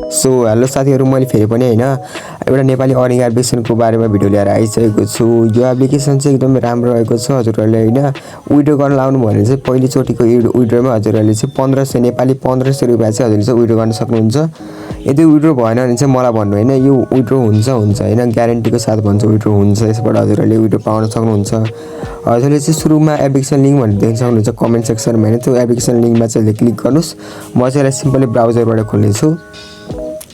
So hello साथीहरु, मैले फेरि पनि हैन एउटा नेपाली अर्निङ एप्लिकेसनको बारेमा भिडियो लिएर आइसकेको छु। यो एप्लिकेसन चाहिँ एकदमै राम्रो रहेको छ। हजुरहरुले हैन विथड्र गर्न लाउनु भने चाहिँ पहिलो चोटीको विथड्रमा हजुरहरुले चाहिँ 1500 नेपाली 1500 रुपैयाँ चाहिँ हजुरले चाहिँ विथड्र गर्न सक्नुहुन्छ। यदि विथड्र भएन भने चाहिँ मलाई भन्नु हैन, यो विथड्र हुन्छ हैन, ग्यारेन्टीको साथ भन्छु विथड्र हुन्छ। यसबाट हजुरहरुले विथड्र पाउन सक्नुहुन्छ। हजुरले चाहिँ सुरुमा एप्लिकेसन लिंक भनेर देख्न सक्नुहुन्छ कमेन्ट सेक्सनमा हैन, त्यो एप्लिकेसन लिंकमा चाहिँ क्लिक गर्नुस्। म चाहिँ यसलाई सिम्पली ब्राउजरबाट खोल्ने छु।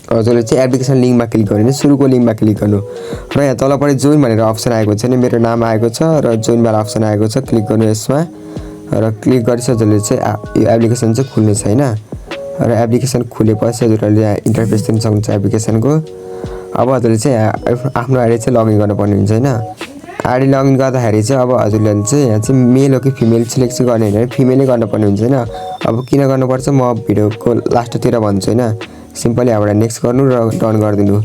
हजुरले चाहिँ एप्लिकेसन लिंकमा क्लिक गर्नु, सुरुको लिंकमा क्लिक गर्नु र यहाँ तलपट्टि जोइन भनेर अप्सन आएको छ नि, मेरो नाम आएको छ र जोइन वाला अप्सन आएको छ। क्लिक गर्नु यसमा र क्लिक गरेपछि हजुरले चाहिँ यो एप्लिकेसन चाहिँ खुल्ने छ हैन। र एप्लिकेसन खुलेपछि हजुरले यहाँ इन्टरफेस देख्न सक्नुहुन्छ एप्लिकेसनको। अब हजुरले चाहिँ आफ्नो आईडी चाहिँ लगइन गर्नुपर्ने हुन्छ हैन। आईडी लगइन गर्दाखेरि चाहिँ अब हजुरले चाहिँ यहाँ चाहिँ मेल हो कि फिमेल सिलेक्ट चाहिँ गर्ने हैन, फिमेलै गर्नुपर्ने हुन्छ हैन। अब किन गर्नुपर्छ म भिडियोको लास्टतिर भन्छु हैन। सिम्पली यहाँबाट नेक्स्ट गर्नु र डन गरिदिनु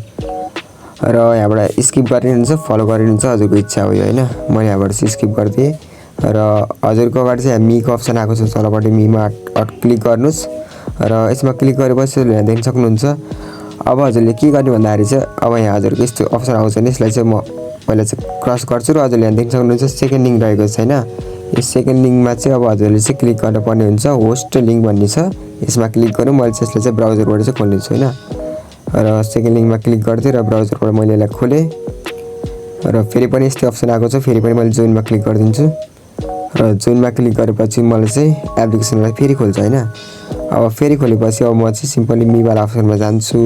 र यहाँबाट स्किप गरिदिनुहुन्छ, फलो गरिदिनुहुन्छ, हजुरको इच्छा हो यो हैन। मैले यहाँबाट चाहिँ स्किप गरिदिएँ र हजुरको अगाडि चाहिँ मीको अप्सन आएको छ, तलपट्टि मीमा क्लिक गर्नुस् र यसमा क्लिक गरेपछि यहाँ देख्न सक्नुहुन्छ। अब हजुरले के गर्ने भन्दाखेरि चाहिँ अब यहाँ हजुरको यस्तो अप्सन आउँछ नि, यसलाई चाहिँ म पहिला चाहिँ क्रस गर्छु र हजुरले यहाँ देख्न सक्नुहुन्छ सेकेन्ड लिंक रहेको छ हैन। यस सेकेन्ड लिंकमा चाहिँ अब हजुरले चाहिँ क्लिक गर्नुपर्ने हुन्छ, होस्ट लिंक भन्ने छ, यसमा क्लिक गर्नु। मैले चाहिँ यसलाई चाहिँ ब्राउजरबाट चाहिँ खोल्ने छु हैन। र सेकेन्ड लिंकमा क्लिक गर्दै र ब्राउजरबाट मैले यसलाई खोलेँ र फेरि पनि यस्तै अप्सन आएको छ। फेरि पनि मैले जोइनमा क्लिक गरिदिन्छु र जोइनमा क्लिक गरेपछि मलाई चाहिँ एप्लिकेसनलाई फेरि खोल्छ हैन। अब फेरि खोलेपछि अब म चाहिँ सिम्पली मी वाला अप्सनमा जान्छु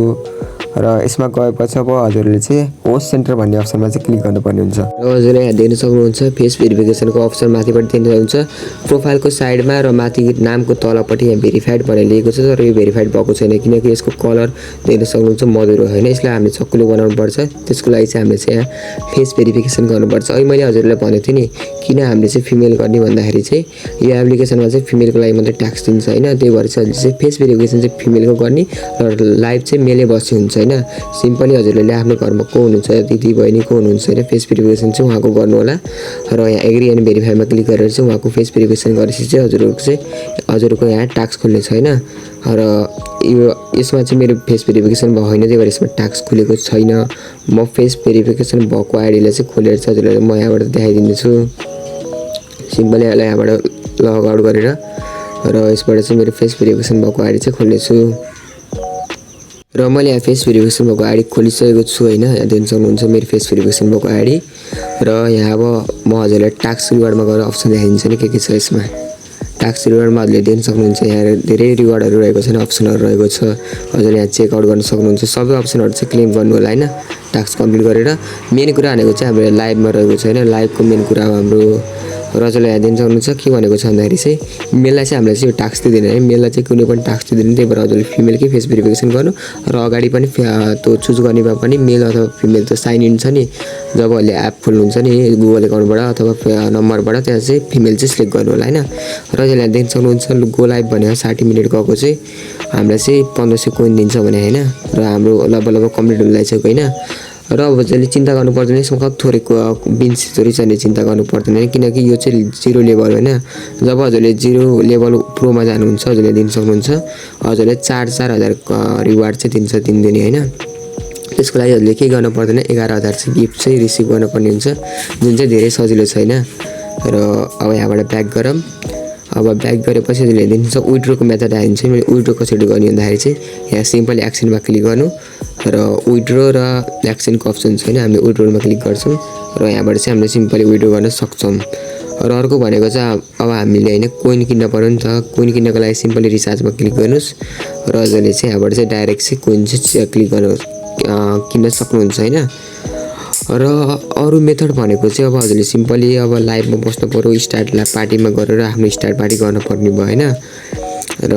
र यसमा गएपछि अब हजुरले चाहिँ होस्ट सेन्टर भन्ने अप्सनमा चाहिँ क्लिक गर्नुपर्ने हुन्छ। र हजुरले यहाँ देख्न सक्नुहुन्छ फेस भेरिफिकेसनको अप्सन माथिबाट देख्न सक्नुहुन्छ। प्रोफाइलको साइडमा र माथि नामको तलपट्टि यहाँ भेरिफाइड भनेर लेखेको छ, तर यो भेरिफाइड भएको छैन किनकि यसको कलर देख्न सक्नुहुन्छ मधुरो हैन। यसलाई हामीले चक्कुले बनाउनु पर्छ। त्यसको लागि चाहिँ हामीले चाहिँ यहाँ फेस भेरिफिकेसन गर्नुपर्छ। अहिले मैले हजुरलाई भनेको थिएँ नि किन हामीले चाहिँ फिमेल गर्ने भन्दाखेरि चाहिँ यो एप्लिकेसनमा चाहिँ फिमेलको लागि मात्रै ट्याक्स दिन्छ हैन। त्यही भएर चाहिँ हजुरले चाहिँ फेस भेरिफिकेसन चाहिँ फिमेलको गर्ने र लाइभ चाहिँ मेलै बस्छ हुन्छ हैन। सिम्पली हजुरले आफ्नो घरमा को हुनुहुन्छ, दिदी बहिनी को हुनुहुन्छ हैन, फेस भेरिफिकेसन चाहिँ उहाँको गर्नु होला र यहाँ एग्री एन्ड भेरिफाईमा क्लिक गरेर चाहिँ उहाँको फेस भेरिफिकेसन गरेपछि चाहिँ हजुरको यहाँ टास्क खुल्ने छैन। र यो यसमा चाहिँ मेरो फेस भेरिफिकेसन भएको होइन, त्यही भएर यसमा टास्क खुलेको छैन। म फेस भेरिफिकेसन भएको आईडीलाई चाहिँ खोलेर चाहिँ हजुरलाई म यहाँबाट देखाइदिन्छु। सिम्पली यसलाई यहाँबाट लग आउट गरेर र यसबाट चाहिँ मेरो फेस भेरिफिकेसन भएको आईडी चाहिँ खोल्नेछु र मैले यहाँ फेस भेरिफिकेसन भएको आईडी खोलिसकेको छु हैन। यहाँ देख्न सक्नुहुन्छ मेरो फेस भेरिफिकेसन भएको आईडी र यहाँ अब म हजुरलाई टास्क रिवार्डमा गएर अप्सन देखाइदिन्छु नि के छ यसमा। टास्क रिवार्डमा हजुरले देख्न सक्नुहुन्छ यहाँ धेरै रिवार्डहरू रहेको छ, अप्सनहरू रहेको छ। हजुरले यहाँ चेक आउट गर्न सक्नुहुन्छ। सबै अप्सनहरू चाहिँ क्लेम गर्नु होला हैन टास्क कम्प्लिट गरेर। मेन कुरा भनेको चाहिँ हाम्रो लाइभमा रहेको छ हैन, लाइभको मेन कुरा हो हाम्रो। र हजुरले यहाँ देख्न सक्नुहुन्छ के भनेको छ भन्दाखेरि चाहिँ मेललाई चाहिँ हामीलाई चाहिँ यो टास्क दिँदैन है, मेललाई चाहिँ कुनै पनि टास्क दिँदैन। त्यही भएर हजुरले फिमेलकै फेस भेरिफिकेसन गर्नु र अगाडि पनि त्यो चुज गर्नेमा पनि मेल अथवा फिमेल त साइन इन छ नि, जबहरूले एप खोल्नुहुन्छ नि गुगल एकाउन्टबाट अथवा नम्बरबाट त्यहाँ चाहिँ फिमेल चाहिँ सिलेक्ट गर्नु होला हैन। र हजुरले यहाँ देख्न सक्नुहुन्छ गो लाइभ भनेको 60 मिनेट गएको चाहिँ हामीलाई चाहिँ 1500 कोइन दिन्छ भने हैन। र हाम्रो लगभग कम्प्लिट हुन लागिसक्यो हैन। र अब हजुरले चिन्ता गर्नु पर्दैन, यसमा थोरै बिन्स थोरै चाहिँ चिन्ता गर्नु पर्दैन किनकि यो चाहिँ 0 लेभल हैन। जब हजुरले 0 लेभल प्रोमा जानुहुन्छ हजुरले दिन सक्नुहुन्छ, हजुरले 4,000 रिवार्ड चाहिँ दिन्छ 3 दिन हैन। त्यसको लागि हजुरले के गर्नु पर्दैन, 11,000 चाहिँ गिफ्ट चाहिँ रिसिभ गर्नुपर्ने हुन्छ, जुन चाहिँ धेरै सजिलो छैन। र अब यहाँबाट ब्याक गरौँ। अब ब्याक गरेपछि हजुरले दिन्छ विथड्रको मेथड आइन्छ। मैले विथड्र कसरी गर्ने भन्दाखेरि चाहिँ यहाँ सिम्पली एक्सनमा क्लिक गर्नु र विथड्र र एक्सनको अप्सन छैन, हामीले विथड्रमा क्लिक गर्छौँ र यहाँबाट चाहिँ हामीले सिम्पली विथड्र गर्न सक्छौँ। र अर्को भनेको चाहिँ अब हामीले हैन कोइन किन्न पर्यो नि त। कोइन किन्नको लागि सिम्पली रिचार्जमा क्लिक गर्नुस् र हजुरले चाहिँ यहाँबाट चाहिँ डाइरेक्ट चाहिँ कोइन चाहिँ क्लिक गर्नु किन्न सक्नुहुन्छ हैन। र अरु मेथड भनेको चाहिँ अब हजुरले सिम्पली अब लाइभमा बस्नु पर्यो, स्टार्ट पार्टीमा गरेर आफ्नो स्टार्ट पार्टी गर्न पर्ने भयो हैन। र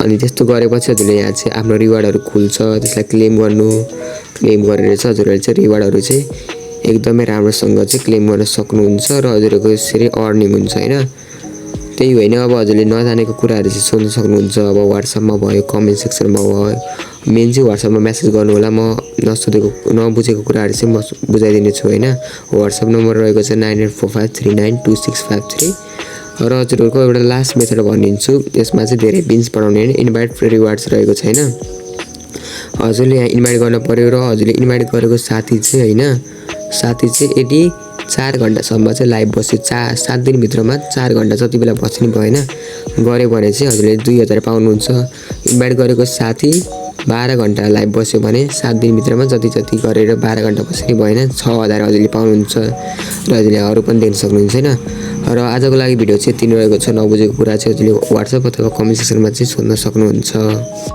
अनि त्यस्तो गरेपछि हजुरले यहाँ चाहिँ आफ्नो रिवार्डहरू खुल्छ, त्यसलाई क्लेम गर्नु। क्लेम गरेर चाहिँ हजुरले चाहिँ रिवार्डहरू चाहिँ एकदमै राम्रोसँग चाहिँ क्लेम गर्न सक्नुहुन्छ र हजुरको यसरी अर्निङ हुन्छ हैन। त्यही होइन अब हजुरले नजानेको कुराहरू चाहिँ सोध्न सक्नुहुन्छ। अब व्हाट्सएपमा भयो, कमेन्ट सेक्सनमा भयो, मेन चाहिँ व्हाट्सएपमा मेसेज गर्नु होला। म नसोधेको नबुझेको कुराहरू चाहिँ म बुझाइदिने छु हैन। व्हाट्सएप नम्बर रहेको छ 9845392653 र हजुरहरूको एउटा लास्ट मेथड भनिदिन्छु। यसमा चाहिँ धेरै बिन्स बढाउने हैन, इन्भाइट रिवार्ड्स रहेको छैन। हजुरले यहाँ इन्भाइट गर्न पर्यो र हजुरले इन्भाइट गरेको साथी चाहिँ हैन साथी चाहिँ यदि 4 घण्टासम्म चाहिँ लाइभ बस्यो 7 दिनभित्रमा 4 घण्टा जति बेला बस्नु भएन गऱ्यो भने चाहिँ हजुरले 2000 पाउनुहुन्छ। इन्भाइट गरेको साथी 12 घण्टा लाइभ बस्यो भने 7 दिनभित्रमा जति जति गरेर 12 घण्टा बस्नु भएन 6000 हजुरले पाउनुहुन्छ र हजुरले अरू पनि दिन सक्नुहुन्छ हैन। र आजको लागि भिडियो चाहिँ यति नै रहेको छ। नबुझेको कुरा चाहिँ हजुरले WhatsApp अथवा कमेन्ट सेक्सनमा चाहिँ सोध्न सक्नुहुन्छ।